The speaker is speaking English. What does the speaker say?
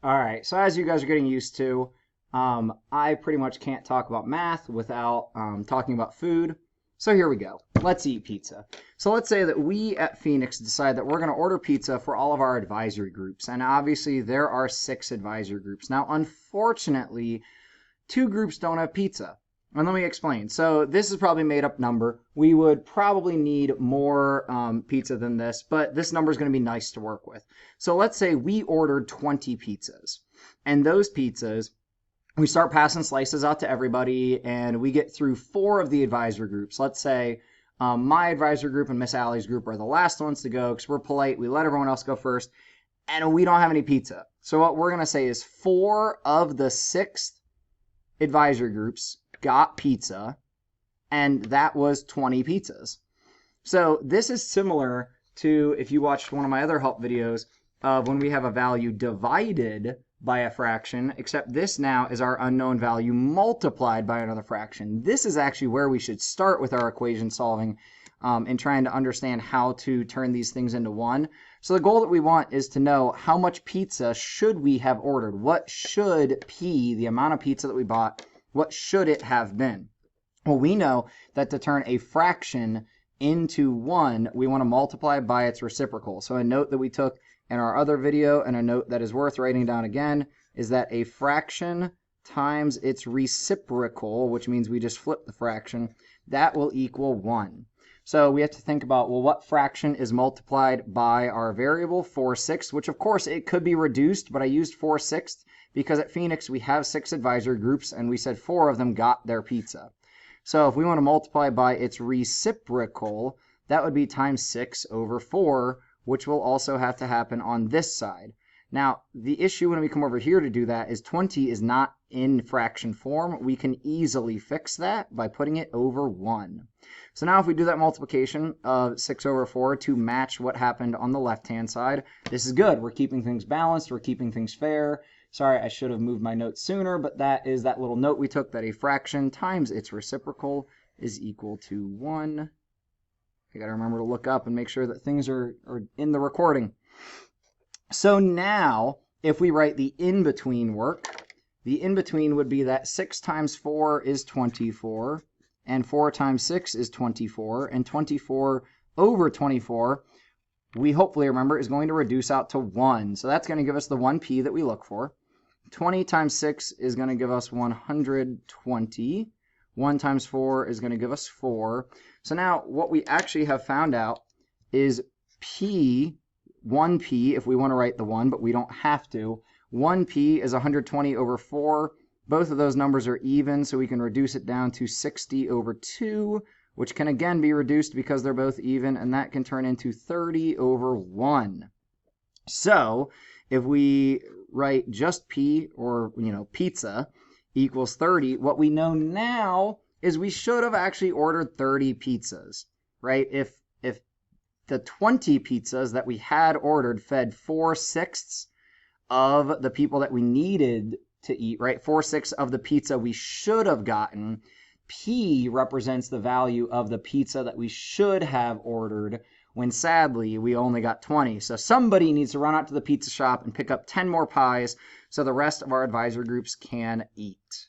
All right, so as you guys are getting used to, I pretty much can't talk about math without talking about food. So here we go. Let's eat pizza. So let's say that we at Phoenix decide that we're going to order pizza for all of our advisory groups. And obviously there are 6 advisory groups. Now, unfortunately, 2 groups don't have pizza. And let me explain. So this is probably a made up number. We would probably need more pizza than this, but this number is going to be nice to work with. So let's say we ordered 20 pizzas. And those pizzas, we start passing slices out to everybody, and we get through 4 of the advisory groups. Let's say my advisory group and Miss Allie's group are the last ones to go because we're polite. We let everyone else go first, and we don't have any pizza. So what we're going to say is 4 of the 6 advisory groups got pizza, and that was 20 pizzas. So this is similar to if you watched one of my other help videos of when we have a value divided by a fraction, except this now is our unknown value multiplied by another fraction. This is actually where we should start with our equation solving and trying to understand how to turn these things into one. So the goal that we want is to know how much pizza should we have ordered? What should P, the amount of pizza that we bought, what should it have been? Well, we know that to turn a fraction into 1, we want to multiply by its reciprocal. So a note that we took in our other video, and a note that is worth writing down again, is that a fraction times its reciprocal, which means we just flip the fraction, that will equal 1. So we have to think about, well, what fraction is multiplied by our variable 4/6, which of course it could be reduced, but I used 4/6 because at Phoenix we have 6 advisory groups and we said 4 of them got their pizza. So if we want to multiply by its reciprocal, that would be times 6/4, which will also have to happen on this side. Now, the issue when we come over here to do that is 20 is not in fraction form. We can easily fix that by putting it over 1. So now if we do that multiplication of 6/4 to match what happened on the left-hand side, this is good. We're keeping things balanced. We're keeping things fair. Sorry, I should have moved my notes sooner, but that is that little note we took that a fraction times its reciprocal is equal to 1. I got to remember to look up and make sure that things are in the recording. So now, if we write the in-between work, the in-between would be that 6 times 4 is 24, and 4 times 6 is 24, and 24 over 24, we hopefully remember, is going to reduce out to 1. So that's going to give us the 1p that we look for. 20 times 6 is going to give us 120. 1 times 4 is going to give us 4. So now what we actually have found out is p, 1p, if we want to write the 1, but we don't have to. 1p is 120 over 4. Both of those numbers are even, so we can reduce it down to 60 over 2, which can again be reduced because they're both even, and that can turn into 30 over 1. So if we write just p, or pizza, equals 30, what we know now is we should have actually ordered 30 pizzas, right? If the 20 pizzas that we had ordered fed 4/6 of the people that we needed to eat, right? 4/6 of the pizza we should have gotten. P represents the value of the pizza that we should have ordered, when sadly we only got 20. So somebody needs to run out to the pizza shop and pick up 10 more pies so the rest of our advisory groups can eat.